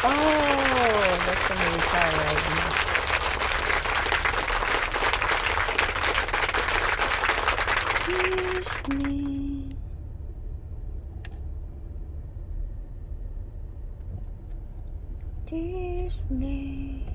Oh, that's the main car right now. Disney. Disney.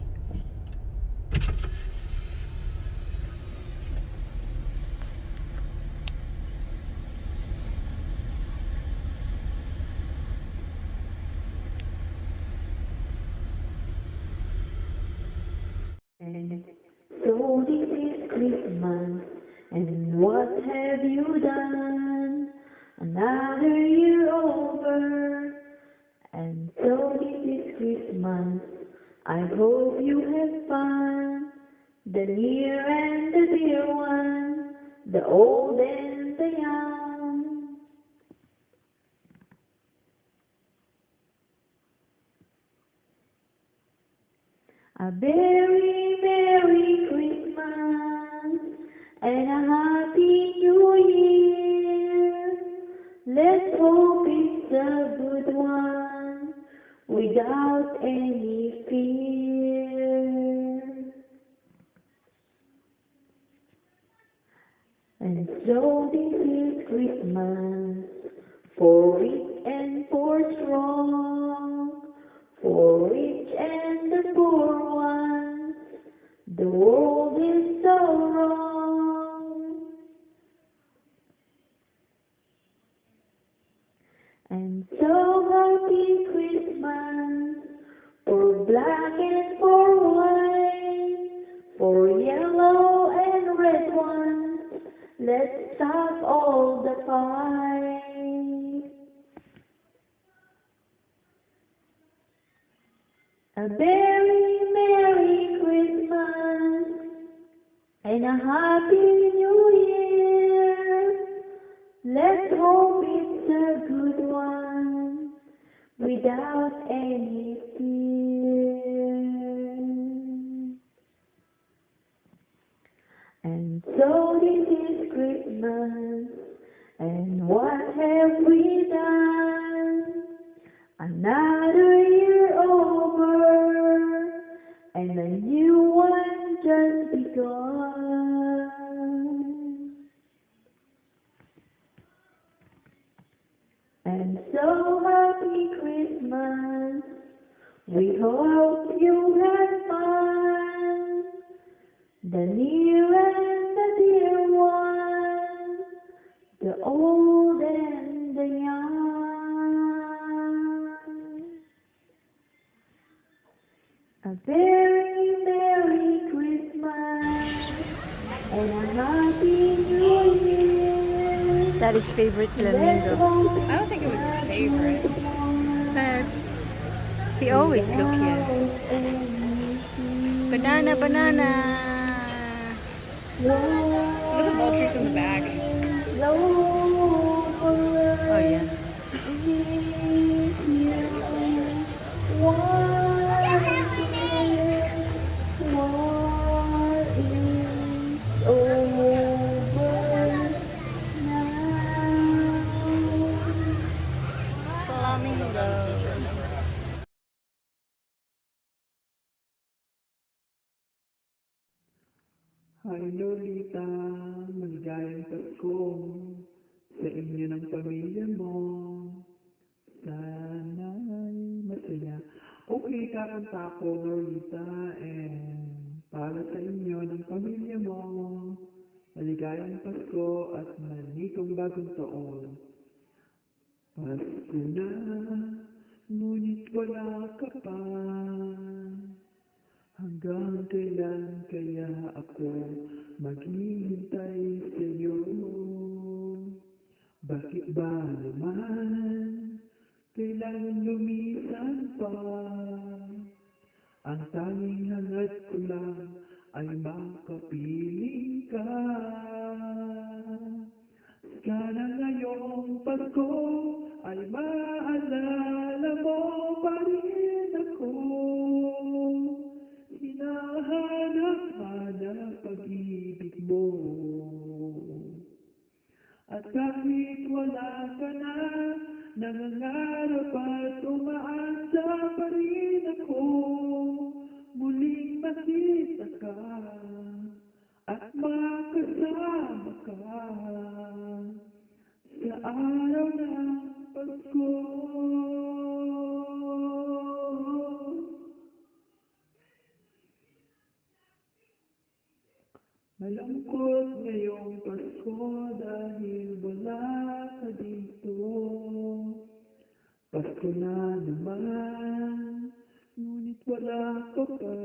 And so this is Christmas, and what have you done? Another year over, and so this is Christmas. I hope you have fun, the near and the dear one, the old and the young. A very Merry Christmas and a Happy New Year. Let's hope it's a good one without any fear. And so this is Christmas for rich and for strong, for rich and the poor ones. The world is so wrong. And so happy Christmas for black and for white, for yellow and red ones. Let's stop all the fight. A very Merry Christmas and a Happy New Year. Let's hope it's a good one without any fear. And so this is Christmas, and what have we done? Another year over, and a new one just begun. And so happy Christmas, we hope you had fun, the near and the dear one, the old and the young. A very Merry Christmas and a Happy New Year. Daddy's favorite Let's flamingo. hope I don't think it was his favorite. But he always look here. Banana, banana. Look at the vultures in the back. Oh yeah. Flamingo. Hi Lolita, maligayang Pasko sa inyo ng pamilya mo. Sana'y masaya. Okay, kakanta ako Lolita and para sa inyo ng pamilya mo. Maligayang Pasko at maligong bagong taon. Pasko na, ngunit wala ka pa. Hanggang kailan kaya ako maghihintay sa'yo? Bakit ba naman kailangan lumisan pa? Ang tanging hangad ko lang ay makapiling ka. Sana ngayong Pasko ay maalala mo pa rin ako. Hinahanap-hanap pag-ibig mo. At kahit wala ka na, nangangarap at umaasa pa rin ka at makasama ka sa araw ng Pasko. Malungkot ngayong Pasko dahil wala ka dito. Pasko na naman, ngunit wala ka pa.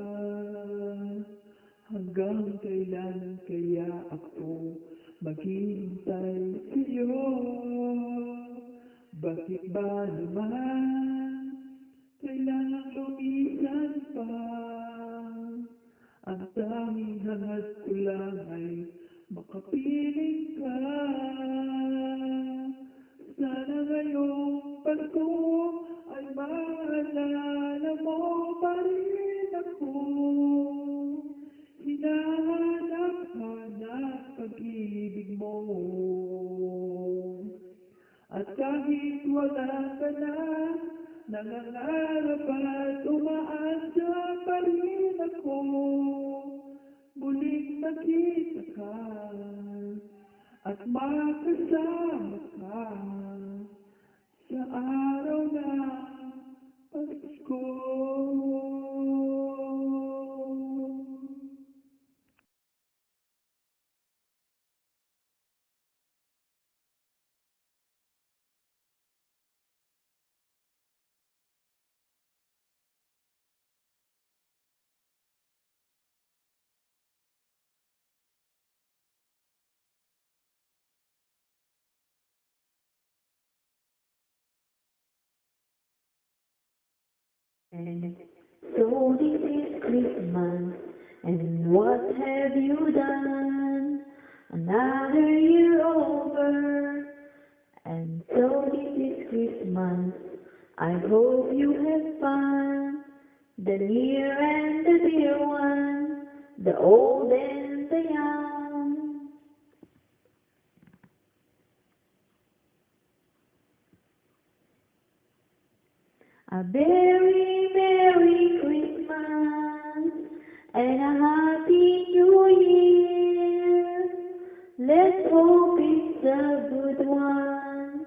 Hanggang kailan kaya ako maghihintay sa'yo? Bakit ba naman kailangan lumisan pa? Ang tanging hangad ko lang ay makapiling ka. Sana ngayong Pasko ay maalala mo pa rin ako. Hinahanap-hanap pag-ibig mo. At kahit wala ka na, nangangarap at umaasa pa rin ako. Muling makita ka at makasama ka sa araw ng Pasko. And so this is Christmas, and what have you done? Another year over, and so this is Christmas. I hope you have fun, the near and the dear one, the old and the young. A very Merry Christmas and a Happy New Year. Let's hope it's a good one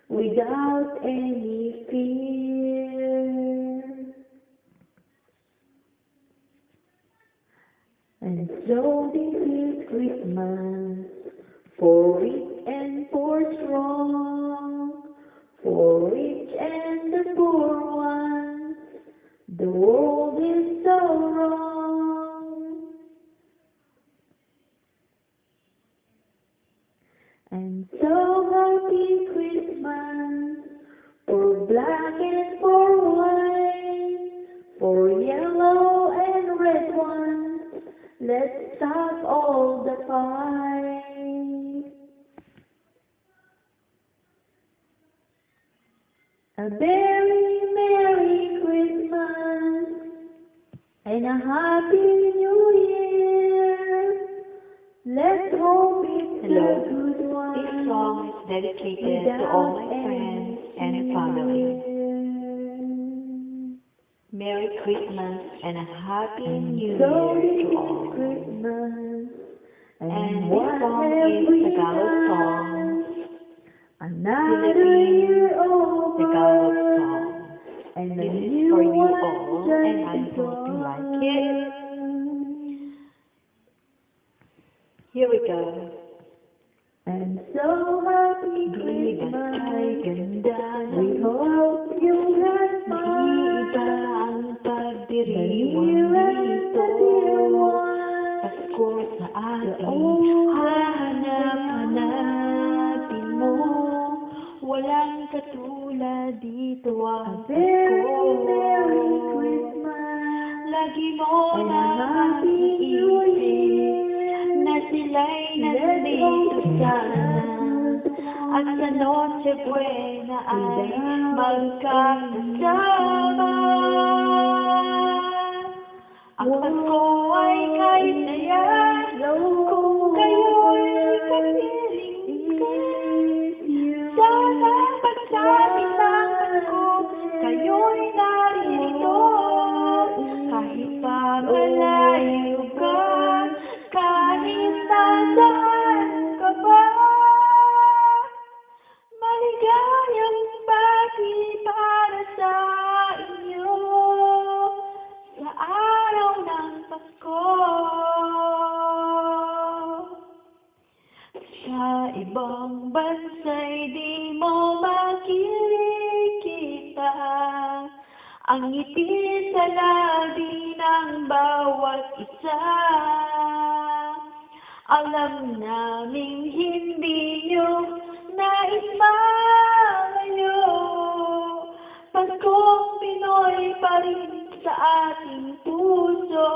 without any fear. And so this is Christmas for rich and for strong, for rich and the poor ones. The world is so wrong. And so happy Christmas for black and for white, for yellow and red ones. Let's stop all the fight. A very Merry Christmas and a Happy New Year. Let's hope it's a good one. This song is dedicated to all my friends and family. Merry Christmas and a Happy New So Year this to is all. Christmas, And this what song have is we Tagalog done? song, Another Philippine year Tagalog over, song. and the This is new for you one all, and I just hope you like it. begun. Here we go. And so happy Di ba't kay Christmas, ganda we ng hope you have naiiba fun. ang The pagdiriwang near and dito. the dear one, Pasko sa the ating old hahanap-hanapin mo. Walang katulad dito a ang very Merry Pasko. Christmas Lagi mo and a nang Happy New iisip na Year. sila'y Let's nandito hope it's sana. a good At sa one Noche Buena ay without magkakasama. Ang Pasko ay kahit saya kung kayo'y kapiling ka. Sana pagsabi ng Pasko, kayo'y narito. Kahit pa malayo ka, ang ngiti sa labi ng bawat isa. Alam naming hindi nyo nais malayo. Paskong Pinoy pa rin sa ating puso.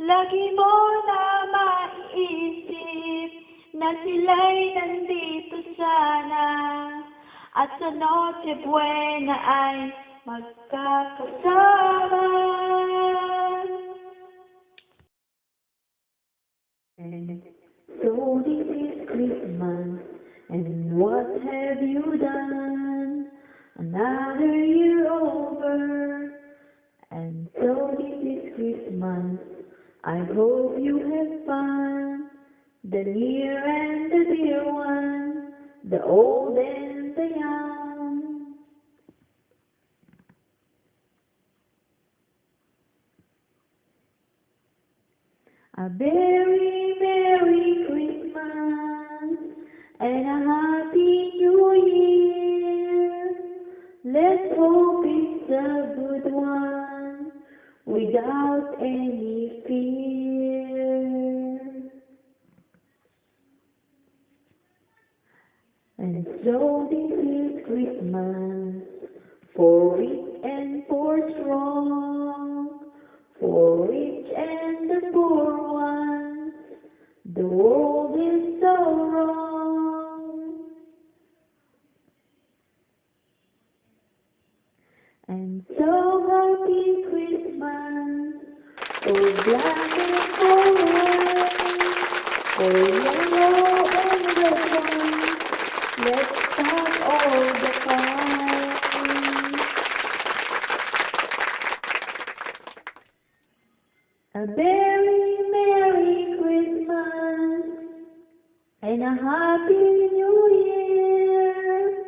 Lagi mo na maiisip na sila'y nandito sana, at sa Noche Buena ay magkakasama. And so this is Christmas, and what have you done? Another year over, and so this is Christmas. I hope you have fun, the near and the dear one, the old and the young. A very Merry Christmas and a Happy New Year. Let's hope it's a good one without any fear. And so this is Christmas, for rich and for strong, for rich and the poor ones. The world is so wrong. And so happy Christmas, for black and for white, for yellow and red ones. Let's start all the fun. A very Merry Christmas and a Happy New Year.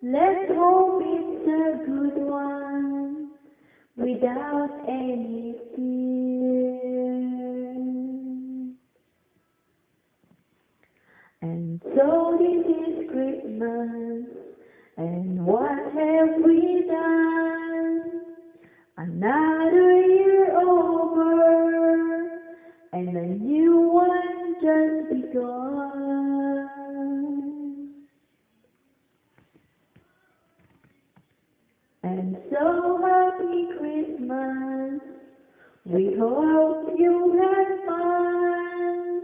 Let's hope it's a good one without any fear. And so this is Christmas, and what have we done? Another year over, and a new one just begun. And so happy Christmas, we hope you had fun,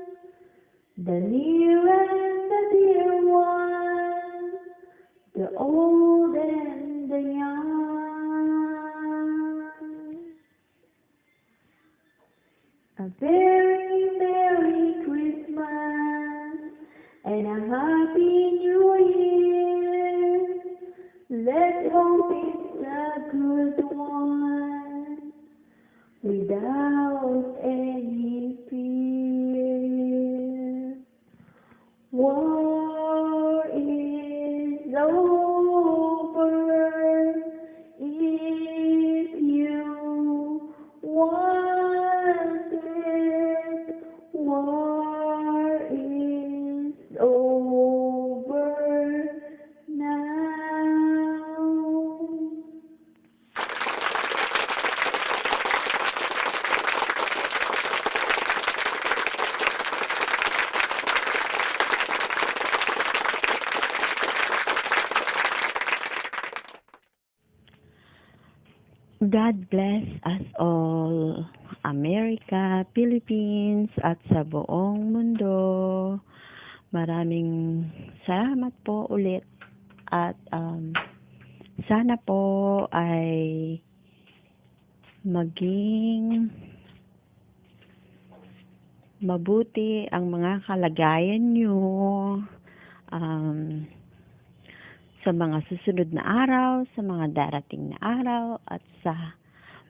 the near and the dear one, the old and the young. A very Merry Christmas and a Happy New Year. Let's hope it's a good one without any fear. War is over if you want it. War is over now. God bless us all, America, Philippines, at sa buong mundo. Maraming salamat po ulit, at sana po ay maging mabuti ang mga kalagayan nyo sa mga susunod na araw, sa mga darating na araw, at sa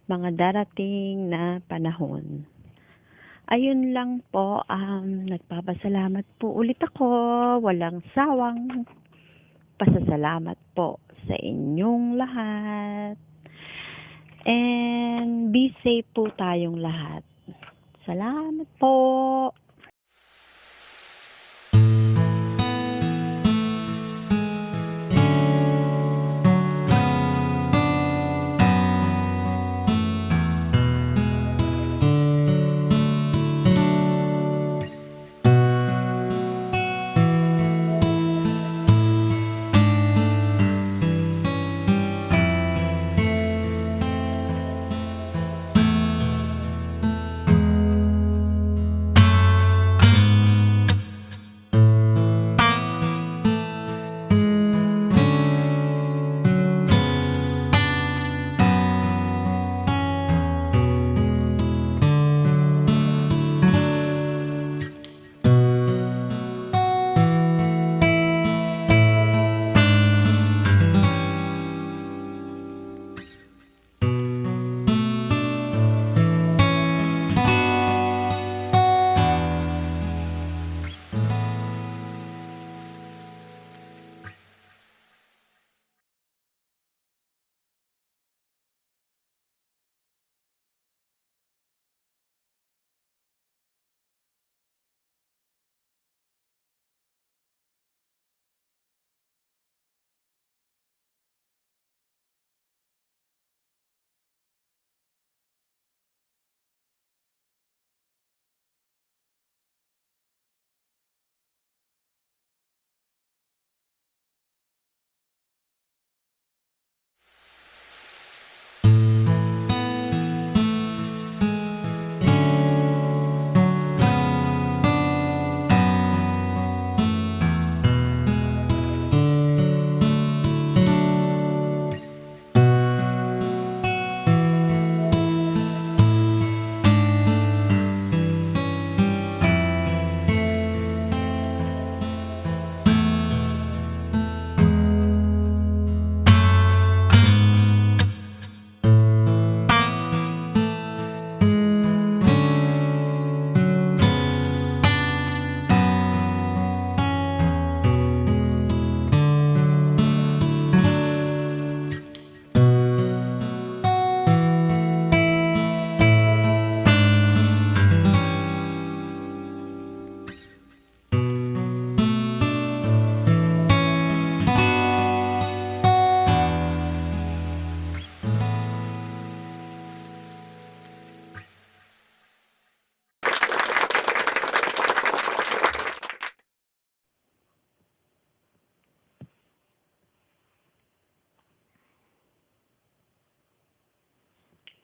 mga darating na panahon. Ayun lang po, nagpapasalamat po ulit ako, walang sawang pasasalamat po sa inyong lahat. And be safe po tayong lahat. Salamat po.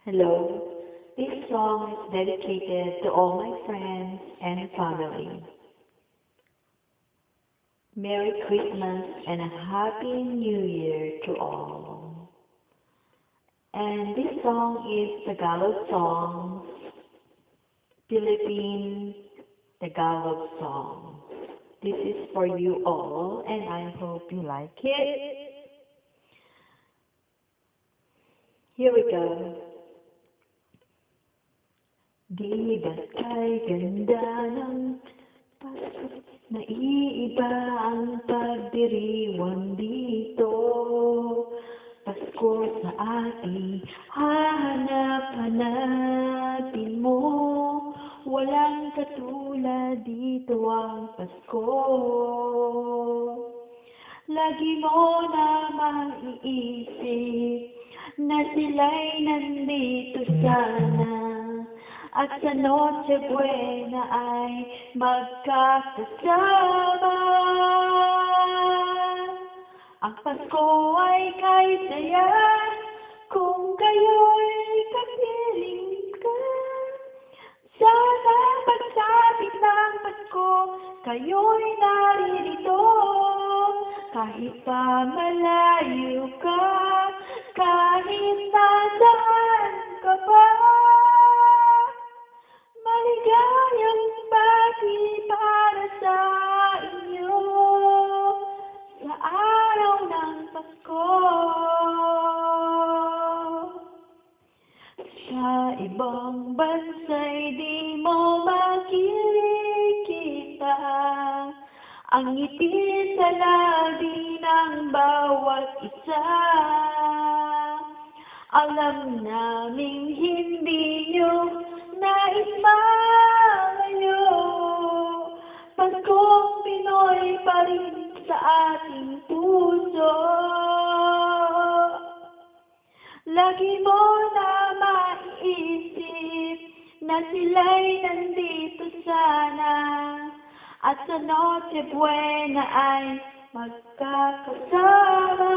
Hello. This song is dedicated to all my friends and family. Merry Christmas and a Happy New Year to all. And this song is Tagalog song, Philippine Tagalog song. This is for you all, and I hope you like it. Here we go. Di ba't kay ganda ng Pasko, naiiba ang pagdiriwang dito. Pasko sa ating hahanap-hanapin mo. Walang katulad dito ang Pasko. Lagi mo na maiisip na sila'y nandito sana. At sa Noche Buena ay magkakasama. Ang Pasko ay kay saya kung kayo'y kapiling ka. Sana pagsapit ng Pasko, kayo'y naririto. Kahit pa malayo ka, kahit nasaan ka pa. Maligayang bati para sa inyo sa araw ng Pasko. Sa ibang bansa'y di mo makikita ang ngiti sa labi ng bawat isa. Alam naming hindi nyo nais malayo. Paskong Pinoy pa rin sa ating puso. Lagi mo na maiisip na sila'y nandito sana. At sa Noche Buena ay magkakasama.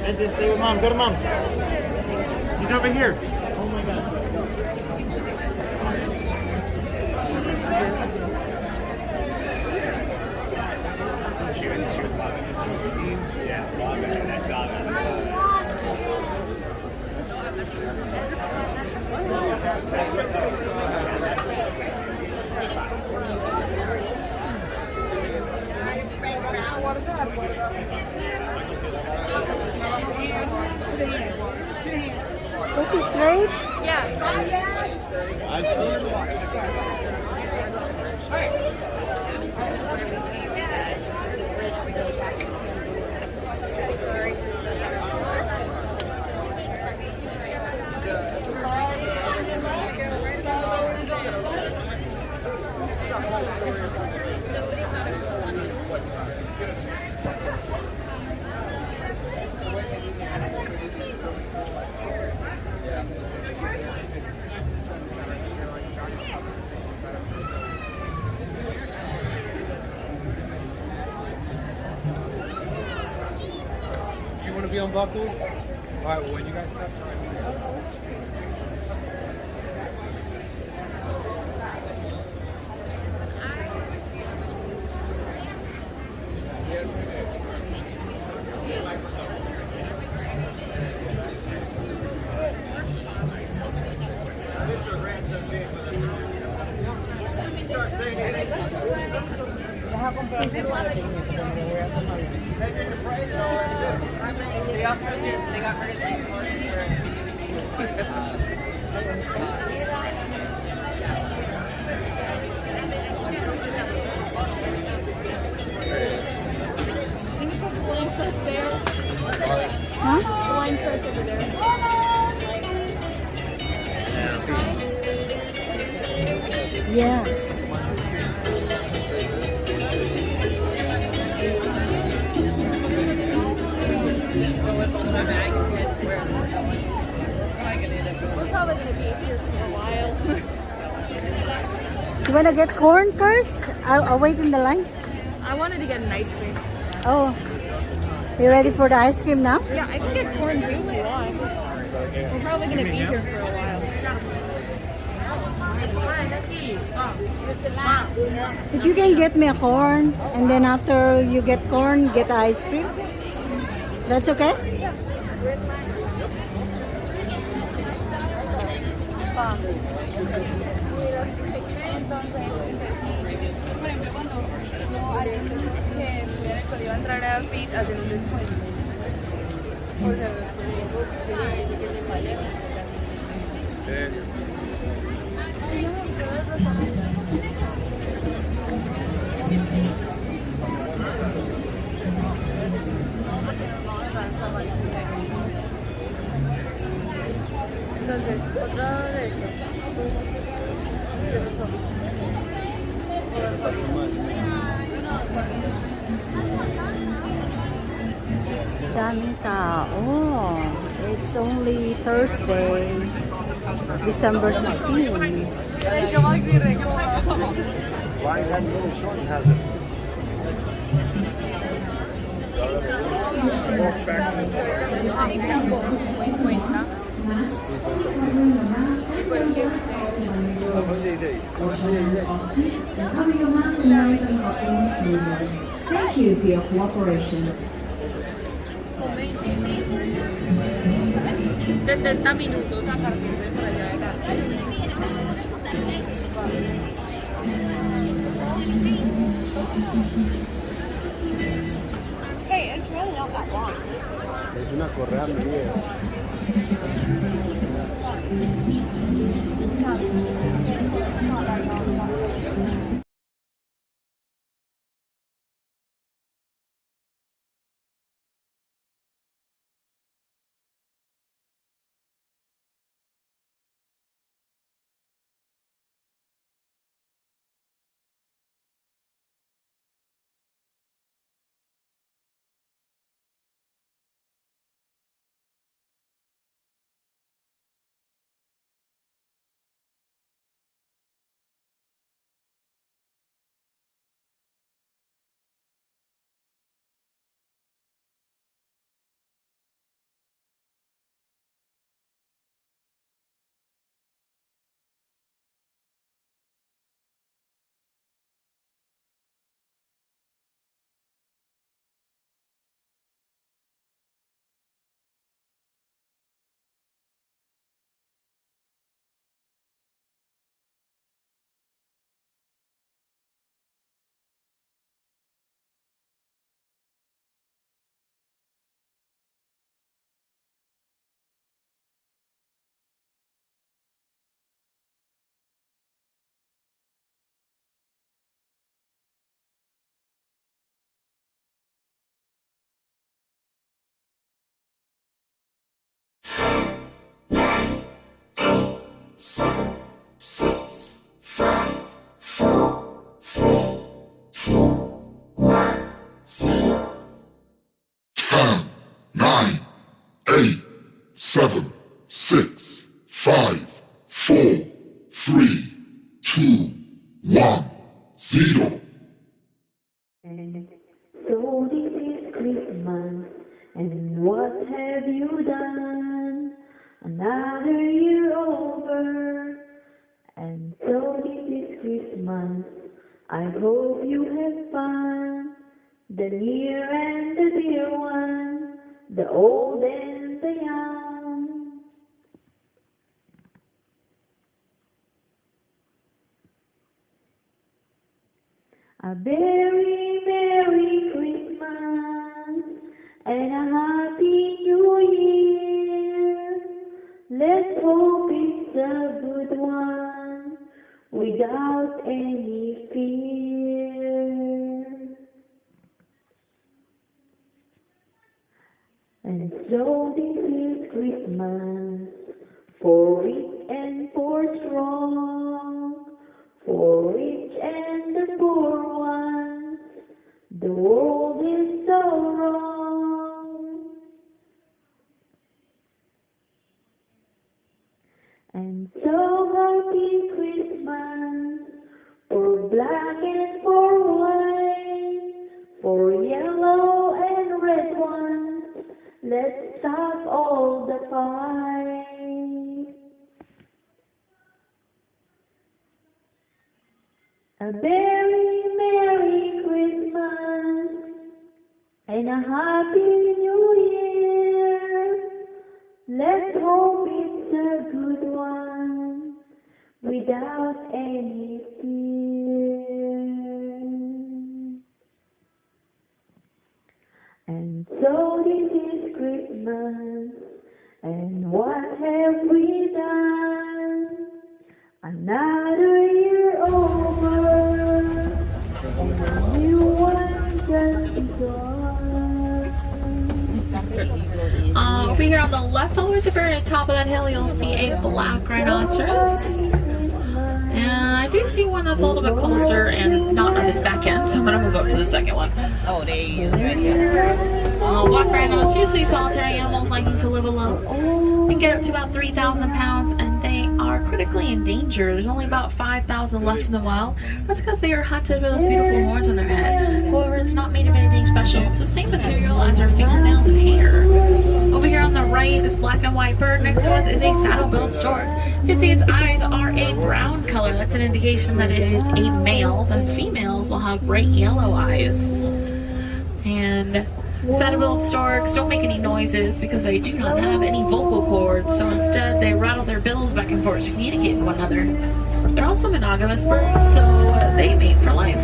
And then stay with mom. Go to mom. She's over here. Oh my god. She was loving it. Yeah, loving it. I saw that. Was he straight? Yeah. I see. You want to be unbuckled? All right. Well, when you guys stop. Huh? The wine starts over there. Yeah. Go with all my bags and where I'm going. wanna get corn first? I'll wait in the line. I wanted to get an ice cream. Oh, you ready for the ice cream now? Yeah, I can get corn too if you want. We're probably gonna be here for a while. If you can get me a corn, and then after you get corn, get the ice cream. That's okay? Iba a entrar a Fit a hacer un descuento. O sea, entonces, otra de estos. Daming tao. It's only Thursday, December 16. Why had no short has it? Thank you for your cooperation. 70 minutos a partir de por allá de la... Hey, it's really not that long. Es una correa mía. Nine, eight, seven, six, five, four, three, two, one, zero. And so this is Christmas, and what have you done? Another year over, and so this is Christmas. I hope you have fun, the near and the dear one, the old and the young. A very Merry Christmas and a Happy New Year. Let's hope it's a good one without any fear. And so this is Christmas for rich and for strong, for rich and the poor ones. The world is so wrong. And so happy Christmas black and for white, for yellow and red ones. Let's stop all the fight. A very Merry Christmas and a Happy New Year. Let's hope it's a good one without any fear. And so this is Christmas, and what have we done? Another year over, and a new one just begun. Over here on the left, all the way at the very top of that hill, you'll see a black rhinoceros. And I do see one that's a little bit closer and not on its back end, so I'm going to move up to the second one. Oh, there he is right here. Black rhinos, usually solitary animals liking to live alone. They can get up to about 3,000 pounds, and they are critically endangered. There's only about 5,000 left in the wild. That's because they are hunted for those beautiful horns on their head. However, it's not made of anything special. It's the same material as our fingernails and hair. Over here on the right, this black and white bird next to us is a saddle-billed stork. You can see its eyes are a brown color. That's an indication that it is a male. The females will have bright yellow eyes. And saddle-billed storks don't make any noises because they do not have any vocal cords, so instead they rattle their bills back and forth to communicate with one another. They're also monogamous birds, so they mate for life.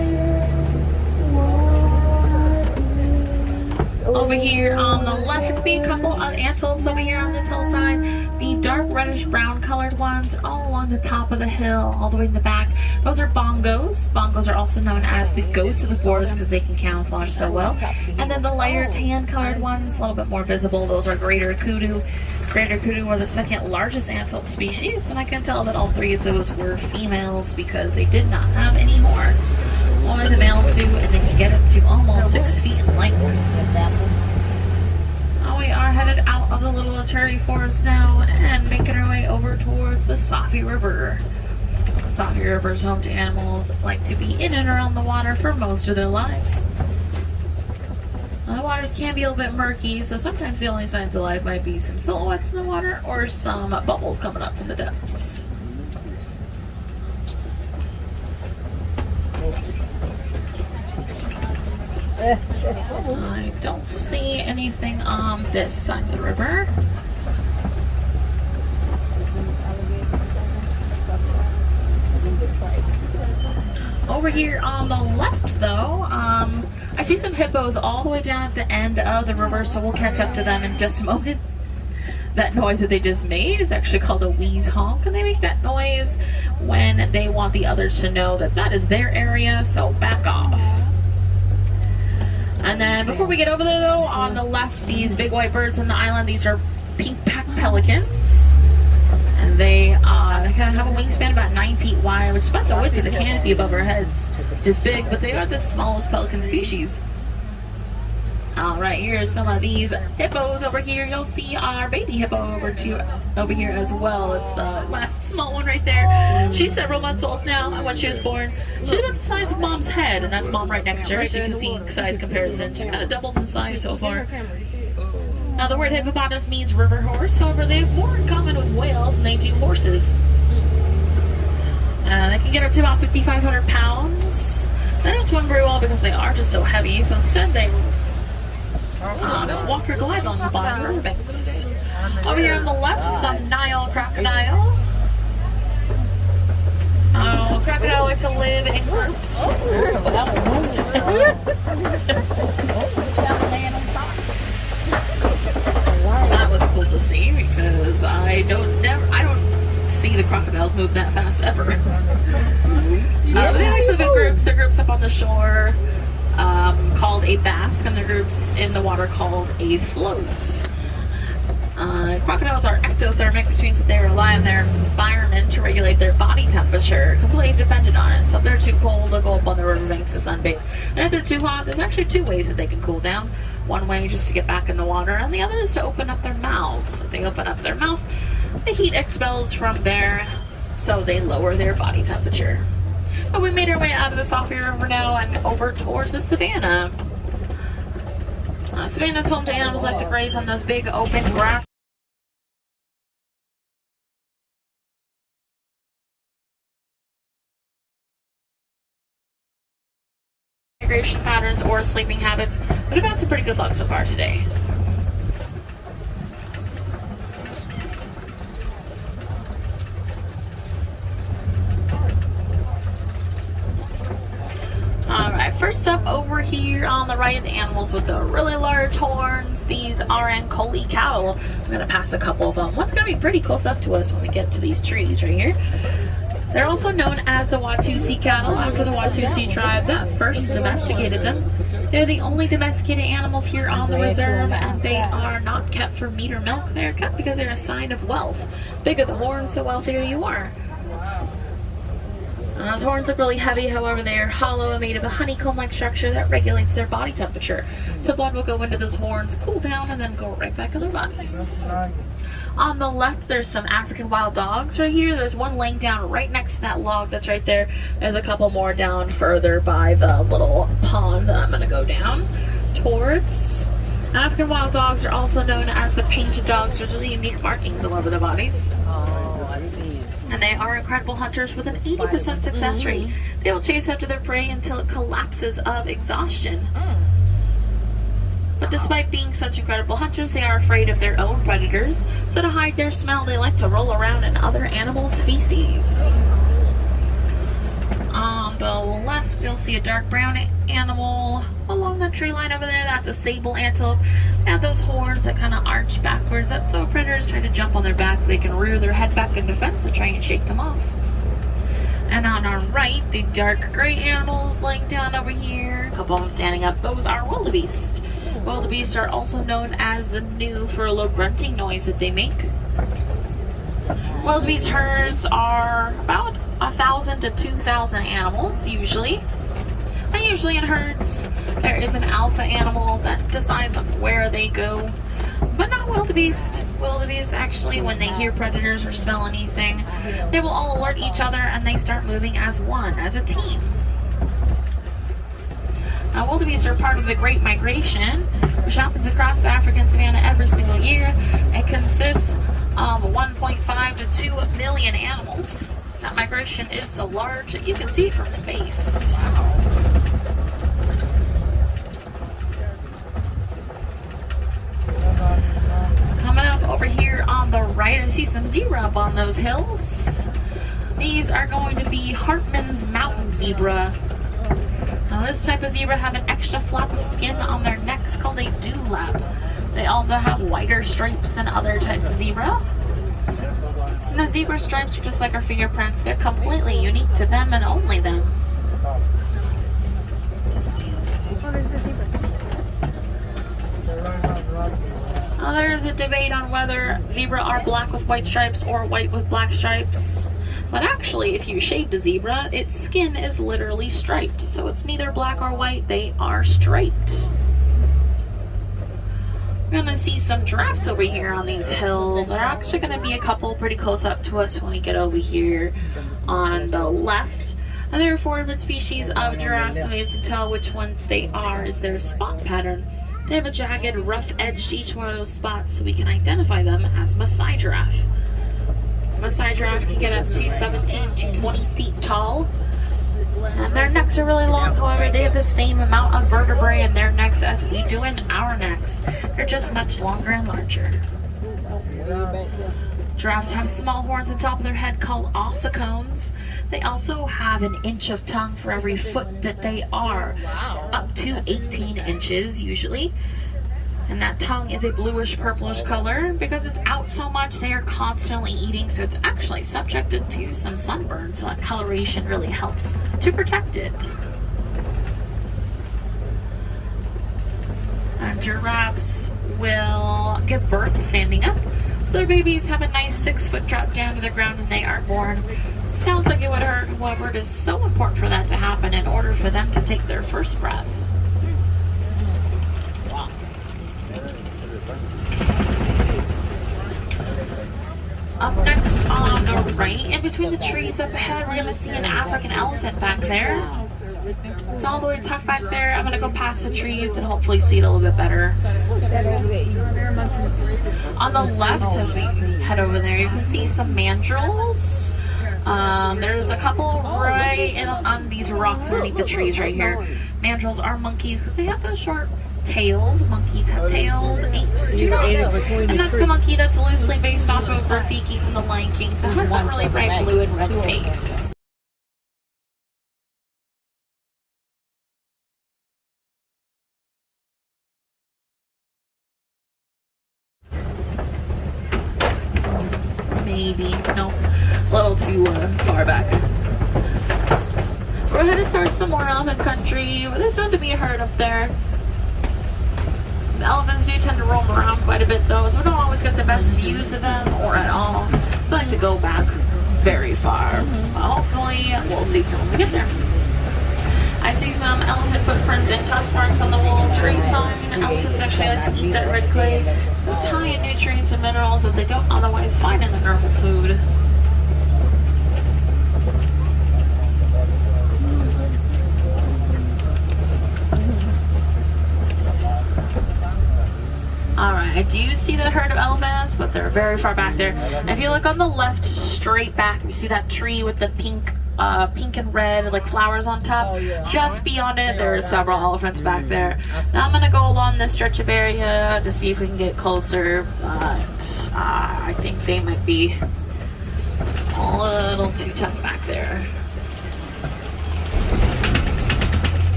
Over here on the left, there could be a couple of antelopes over here on this hillside. The dark reddish brown colored ones are all along the top of the hill, all the way in the back. Those are bongos. Bongos are also known as the ghosts of the forest because they can camouflage so well. And then the lighter tan colored ones, a little bit more visible, those are greater kudu. Greater kudu are the second largest antelope species, and I can tell that all three of those were females because they did not have any horns. Only the males do, and they can get up to almost 6 feet in length. We are headed out of the Little Aturi Forest now and making our way over towards the Safi River. The Safi River is home to animals that like to be in and around the water for most of their lives. The waters can be a little bit murky, so sometimes the only signs of life might be some silhouettes in the water or some bubbles coming up from the depths. I don't see anything on this side of the river. Over here on the left, though, I see some hippos all the way down at the end of the river, so we'll catch up to them in just a moment. That noise that they just made is actually called a wheeze honk, and they make that noise when they want the others to know that that is their area, so back off. And then before we get over there, though, on the left, these big white birds on the island, these are pink-backed pelicans. And they kind of have a wingspan about 9 feet wide, which is about the width of the canopy above our heads. Just big, but they are the smallest pelican species. Alright, here's some of these hippos over here. You'll see our baby hippo over here as well. It's the last small one right there. She's several months old now, and when she was born, she's about the size of Mom's head, and that's Mom right next to her, so you can see size comparison. She's kind of doubled in size so far. Now, the word hippopotamus means river horse. However, they have more in common with whales than they do horses. They can get up to about 5,500 pounds. They don't swim very well because they are just so heavy, so instead they don't walk or glide on the bottom riverbanks. Over here on the left, some Nile crocodile. Crocodile like to live in groups. That was cool to see because I don't see the crocodiles move that fast ever. They like to live in groups. They're groups up on the shore. Called a bask, and their groups in the water called a float. Crocodiles are ectothermic, which means that they rely on their environment to regulate their body temperature, completely dependent on it. So if they're too cold, they'll go up on the riverbanks to sunbathe. And if they're too hot, there's actually two ways that they can cool down. One way just to get back in the water, and the other is to open up their mouths. If they open up their mouth, the heat expels from there, so they lower their body temperature. But we made our way out of the Salford River now and over towards the savannah. Savannah's home to animals like to graze on those big open grass. Migration patterns or sleeping habits, but I've had some pretty good luck so far today. Alright, first up over here on the right, the animals with the really large horns. These are Ankole cattle. I'm going to pass a couple of them. One's going to be pretty close up to us when we get to these trees right here. They're also known as the Watusi cattle after the Watusi tribe that first domesticated them. They're the only domesticated animals here on the reserve, and they are not kept for meat or milk. They're kept because they're a sign of wealth. Bigger the horns, the wealthier you are. Those horns look really heavy, however they are hollow and made of a honeycomb-like structure that regulates their body temperature. So blood will go into those horns, cool down, and then go right back in their bodies. On the left, there's some African wild dogs right here. There's one laying down right next to that log that's right there. There's a couple more down further by the little pond that I'm going to go down towards. African wild dogs are also known as the painted dogs. There's really unique markings all over their bodies. And they are incredible hunters with an 80% success rate. They will chase after their prey until it collapses of exhaustion. But despite being such incredible hunters, they are afraid of their own predators. So to hide their smell, they like to roll around in other animals' feces. On the left, you'll see a dark brown animal along the tree line over there. That's a sable antelope. They have those horns that kind of arch backwards. That's so predators try to jump on their back, they can rear their head back in defense and try and shake them off. And on our right, the dark gray animals laying down over here. A couple of them standing up. Those are wildebeest. Wildebeest are also known as the gnu for a low grunting noise that they make. Wildebeest herds are about 1,000 to 2,000 animals usually. And usually in herds, there is an alpha animal that decides where they go. But not wildebeest. Wildebeest actually, when they hear predators or smell anything, they will all alert each other and they start moving as one, as a team. Now, wildebeest are part of the Great Migration, which happens across the African savanna every single year. It consists of 1.5 to 2 million animals. That migration is so large that you can see it from space. Coming up over here on the right, I see some zebra up on those hills. These are going to be Hartman's mountain zebra. Now, this type of zebra have an extra flap of skin on their necks called a dewlap. They also have whiter stripes than other types of zebra. And the zebra stripes are just like our fingerprints. They're completely unique to them and only them. Now, there is a debate on whether zebra are black with white stripes or white with black stripes. But actually, if you shaved a zebra, its skin is literally striped. So it's neither black or white, they are striped. We're gonna see some giraffes over here on these hills. There are actually gonna be a couple pretty close up to us when we get over here on the left. And there are 4 different species of giraffes, so we can tell which ones they are is their spot pattern. They have a jagged, rough edge to each one of those spots, so we can identify them as Maasai giraffe. Maasai giraffe can get up to 17 to 20 feet tall. And their necks are really long, however, they have the same amount of vertebrae in their necks as we do in our necks. They're just much longer and larger. Giraffes have small horns on top of their head called ossicones. They also have an inch of tongue for every foot that they are, up to 18 inches usually. And that tongue is a bluish purplish color. Because it's out so much, they are constantly eating, so it's actually subjected to some sunburn, so that coloration really helps to protect it. And giraffes will give birth standing up, so their babies have a nice 6-foot drop down to the ground when they are born. It sounds like it would hurt, however, it is so important for that to happen in order for them to take their first breath. Up next on the right, in between the trees up ahead, we're going to see an African elephant back there. It's all the way tucked back there. I'm going to go past the trees and hopefully see it a little bit better. On the left, as we head over there, you can see some mandrills. There's a couple right on these rocks underneath the trees right here. Mandrills are monkeys because they have those short tails. Monkeys have tails, apes do not. And that's the monkey that's loosely based off of Rafiki from The Lion King, so it has that really bright blue and red face. Maybe, no, a little too far back. We're headed towards some more elephant country. There's known to be a herd up there. The elephants do tend to roam around quite a bit though, so we don't always get the best views of them, or at all. So I like to go back very far. But hopefully we'll see soon when we get there. I see some elephant footprints and tusk marks on the wall to read sign. Elephants actually like to eat that red clay. It's high in nutrients and minerals that they don't otherwise find in the normal food. Alright, I do see the herd of elephants, but they're very far back there. And if you look on the left, straight back, you see that tree with the pink and red like flowers on top. Just beyond it, there are several elephants back there. Now I'm gonna go along this stretch of area to see if we can get closer, but I think they might be a little too tough back there.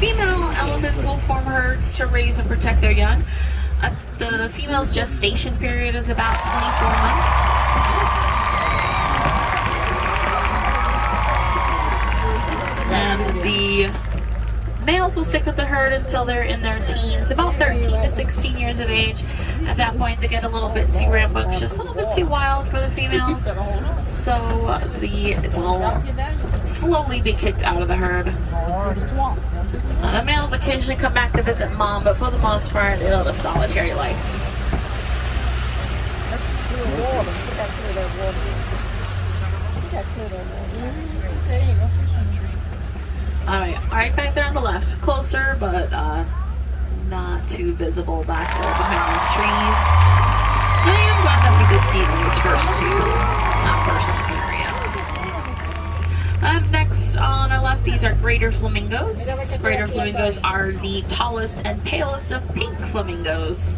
Female elephants will form herds to raise and protect their young. The female's gestation period is about 24 months. And the males will stick with the herd until they're in their teens, about 13 to 16 years of age. At that point, they get a little bit too rambunctious, a little bit too wild for the females. So they will slowly be kicked out of the herd. The males occasionally come back to visit mom, but for the most part, they live a solitary life. Alright, right back there on the left. Closer, but not too visible back there behind those trees. I am glad that we did see those first two, first area. Next on our left, these are greater flamingos. Greater flamingos are the tallest and palest of pink flamingos.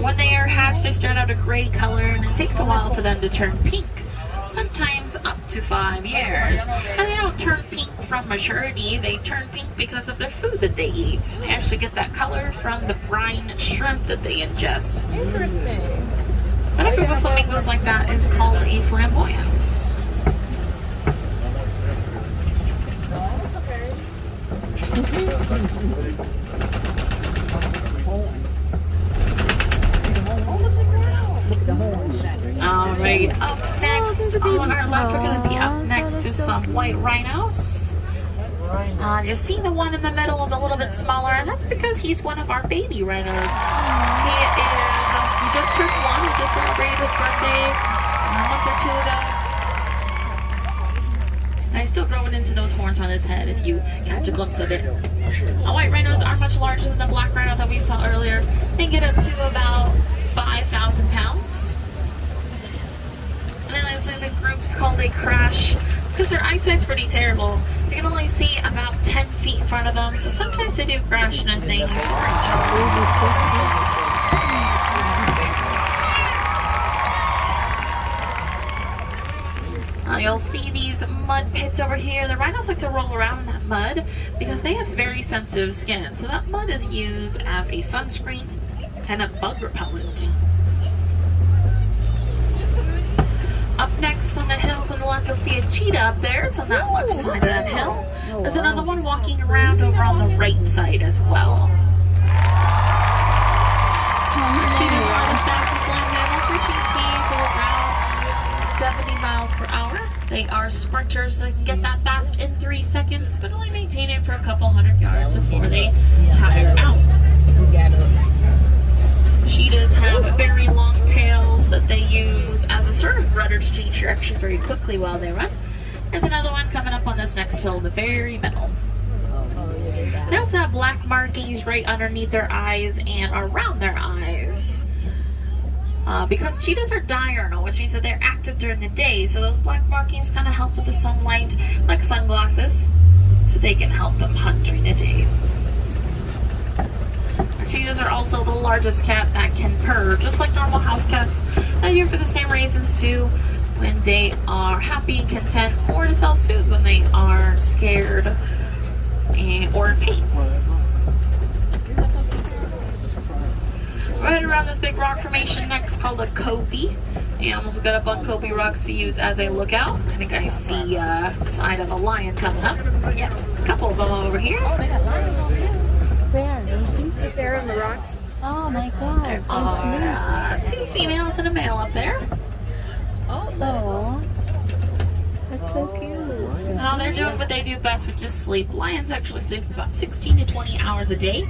When they are hatched, they start out a gray color, and it takes a while for them to turn pink. Sometimes up to 5 years. And they don't turn pink from maturity, they turn pink because of their food that they eat. They actually get that color from the brine shrimp that they ingest. Interesting. And a group of flamingos like that is called a flamboyance. Alright, up next on our left, we're going to be up next to some white rhinos. You see the one in the middle is a little bit smaller, and that's because he's one of our baby rhinos. He just turned 1, he just celebrated his birthday a month or 2 ago. And he's still growing into those horns on his head if you catch a glimpse of it. White rhinos are much larger than the black rhino that we saw earlier. They can get up to about 5,000 pounds. And then there's in the groups called a crash. It's because their eyesight's pretty terrible. They can only see about 10 feet in front of them, so sometimes they do crash into things or each other. You'll see these mud pits over here. The rhinos like to roll around in that mud because they have very sensitive skin. So that mud is used as a sunscreen and a bug repellent. Up next on the hill on the left, you'll see a cheetah up there. It's on that left side of that hill. There's another one walking around over on the right side as well. Cheetahs are the fastest land mammals, reaching speeds of around 70 miles per hour. They are sprinters, so they can get that fast in 3 seconds, but only maintain it for a couple hundred yards before they tire out. Cheetahs have very long that they use as a sort of rudder to change direction very quickly while they run. There's another one coming up on this next hill in the very middle. They also have black markings right underneath their eyes and around their eyes. Because cheetahs are diurnal, which means that they're active during the day, so those black markings kind of help with the sunlight, like sunglasses, so they can help them hunt during the day. Cheetahs are also the largest cat that can purr, just like normal house cats. They're here for the same reasons too, when they are happy, content, or to self-soothe when they are scared or in pain. Right around this big rock formation next called a kopie. Animals will get up on kopie rocks to use as a lookout. I think I see a sign of a lion coming up. Yep, a couple of them over here. Oh, they got lions over here. Where? There on the rock. Oh my god. There are two females and a male up there. Oh, that's so cute. Now they're doing what they do best, which is sleep. Lions actually sleep about 16 to 20 hours a day.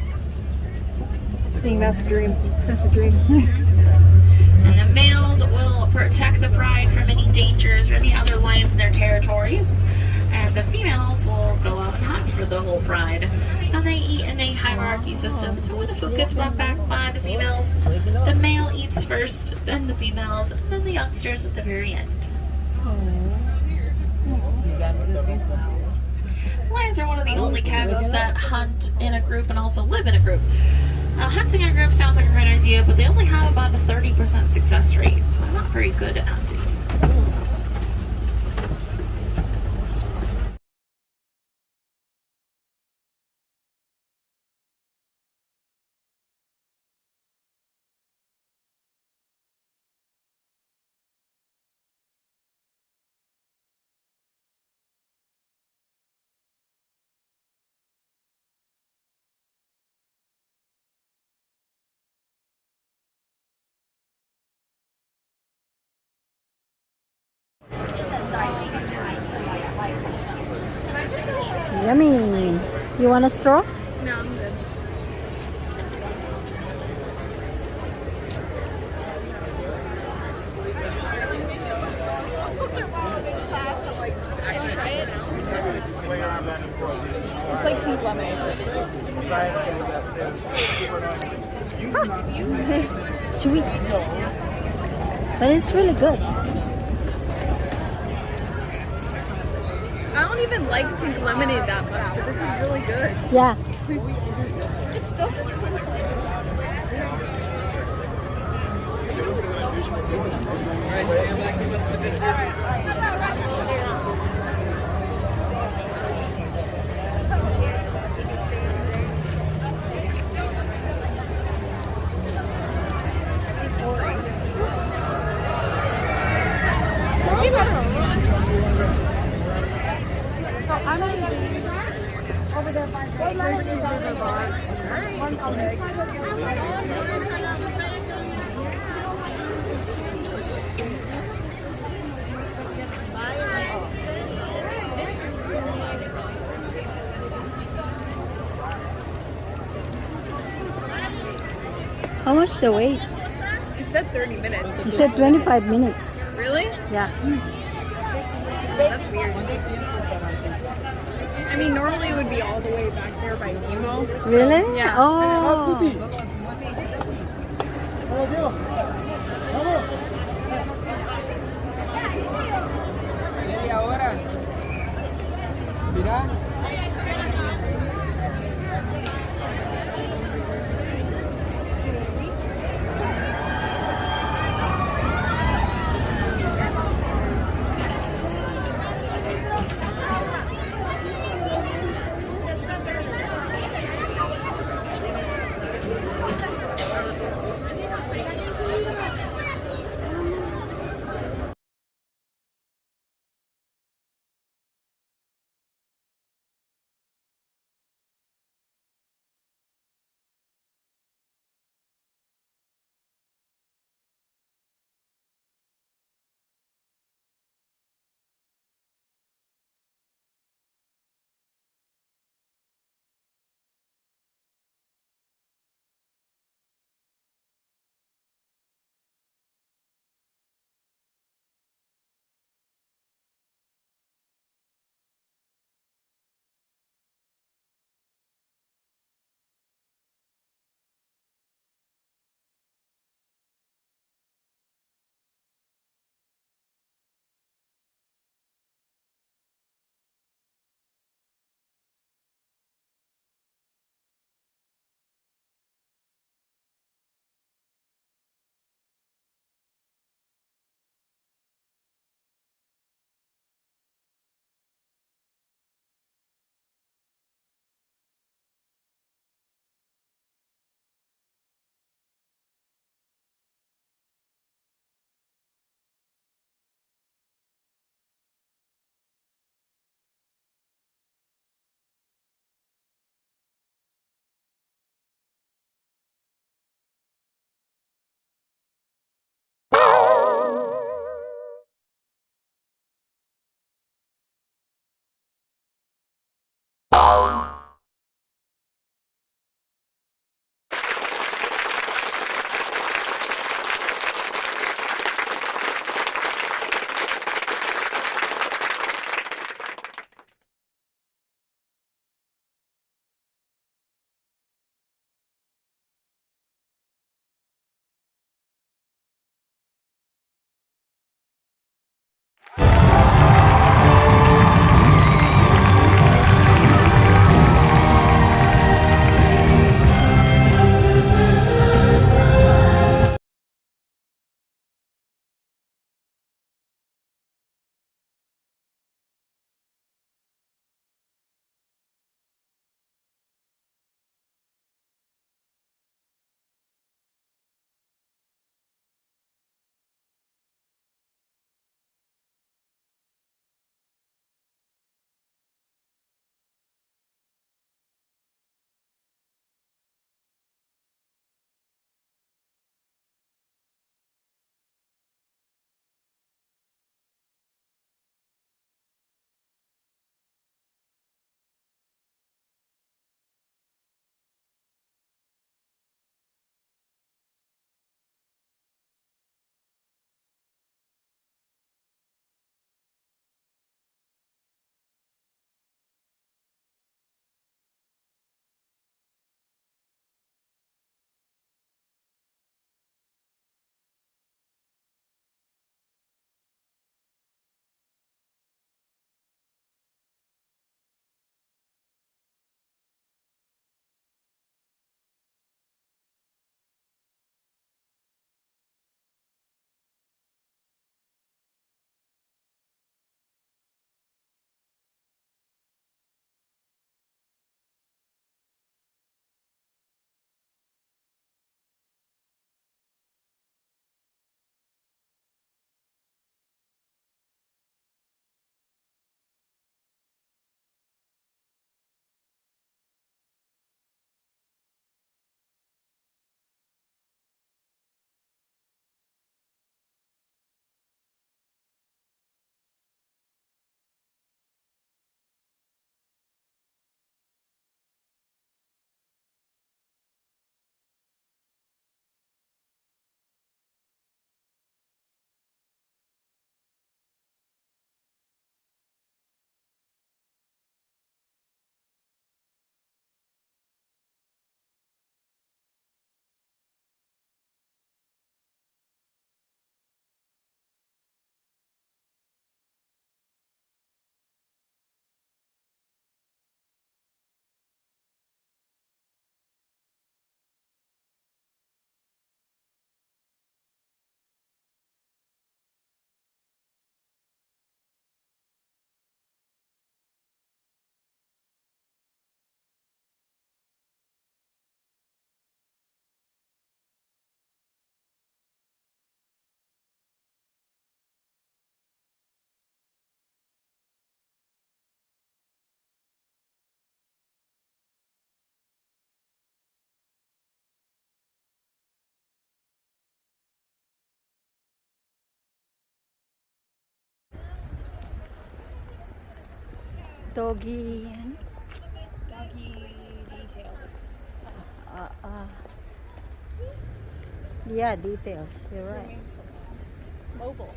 I think that's a dream. That's a dream. And the males will protect the pride from any dangers or any other lions in their territories. And the females will go out and hunt for the whole pride. And they eat in a hierarchy system. So when the food gets brought back by the females, the male eats first, then the females, and then the youngsters at the very end. Lions are one of the only cats that hunt in a group and also live in a group. Hunting in a group sounds like a great idea, but they only have about a 30% success rate, so they're not very good at hunting. Yummy. You want a straw? No, I'm good. It's like pink lemonade. Sweet. But it's really good. I don't even like pink lemonade that much, but this is really good. Yeah. It still says How much the wait? it said 30 minutes. You said 25 minutes. Really? Yeah. That's weird. I mean, normally it would be all the way back there by Nemo. So, Really? yeah. Oh. Media hora. Mira. Doggy. Doggy details. Uh, yeah, details. You're right. Grooming salon. Mobile.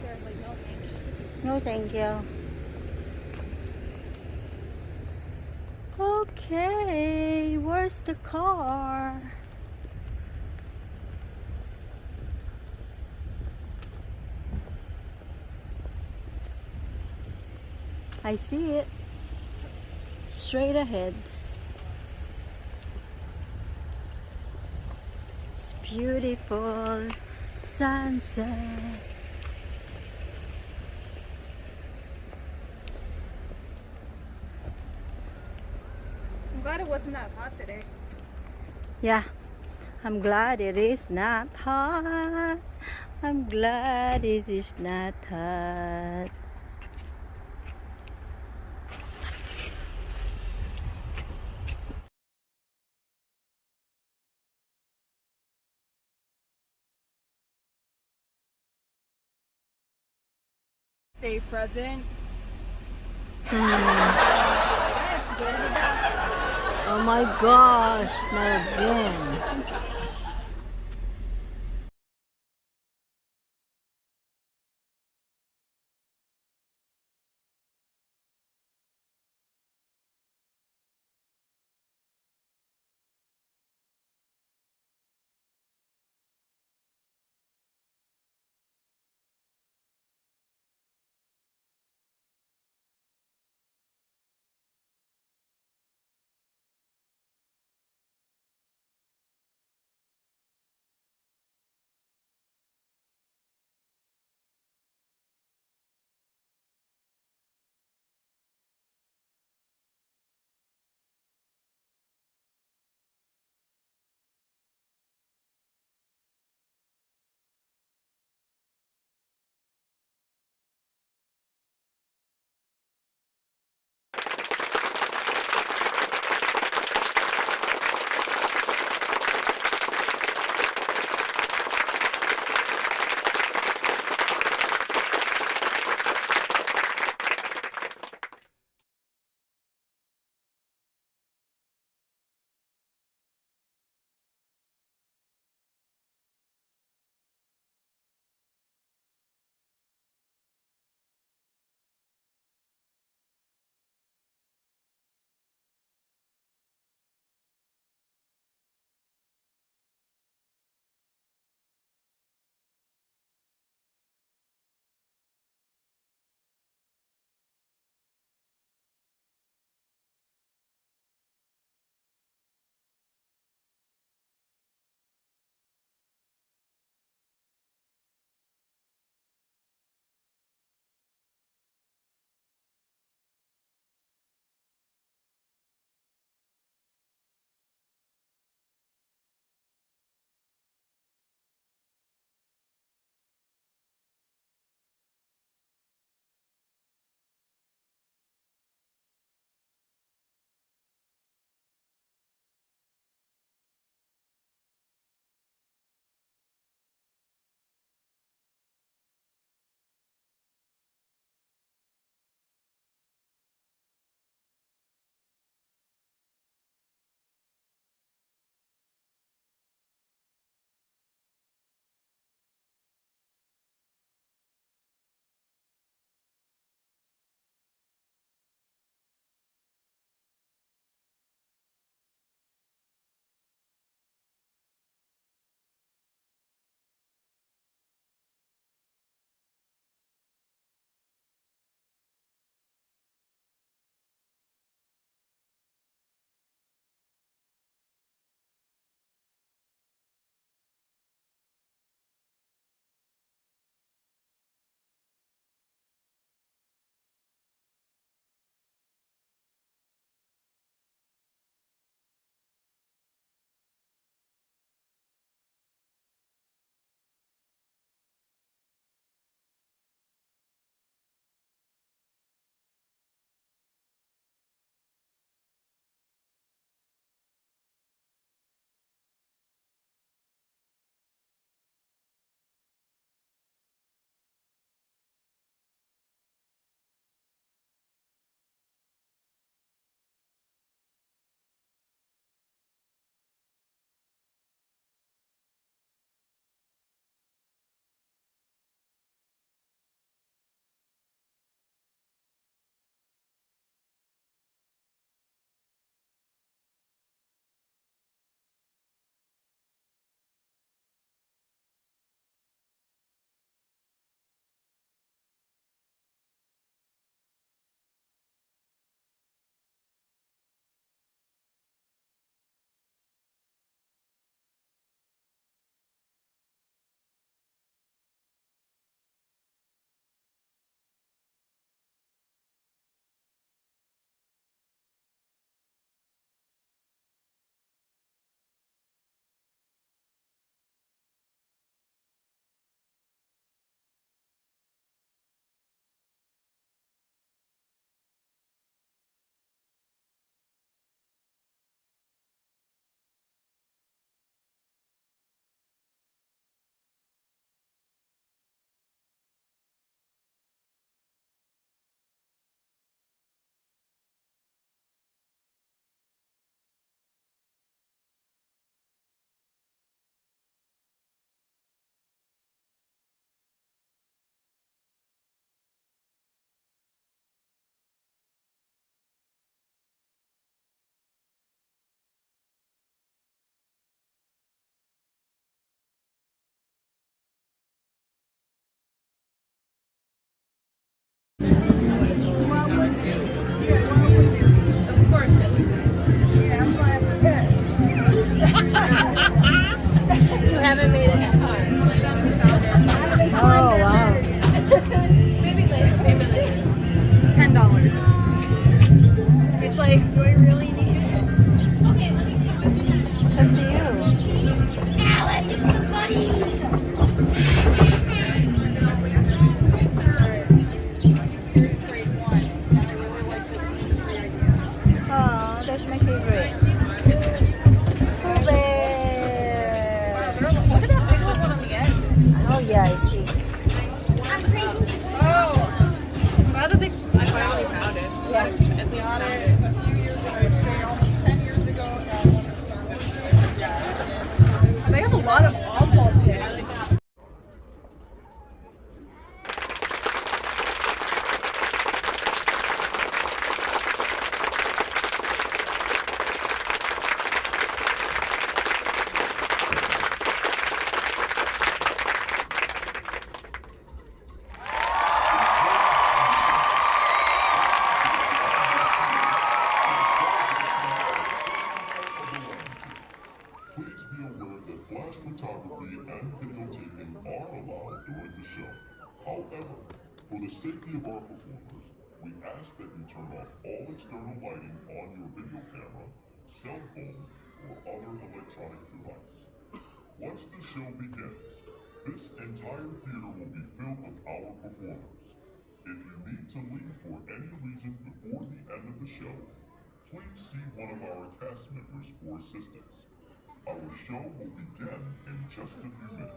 Sarah's like, no thanks. No, thank you. Okay, where's the car? I see it. Straight ahead. It's beautiful sunset. I'm glad it wasn't that hot today. Yeah, I'm glad it is not hot. I'm glad it is not hot. Stay present. Oh my gosh, not again. Flash photography and videotaping are allowed during the show. However, for the safety of our performers, we ask that you turn off all external lighting on your video camera, cell phone, or other electronic device. Once the show begins, this entire theater will be filled with our performers. If you need to leave for any reason before the end of the show, please see one of our cast members for assistance. Our show will begin in just a few minutes.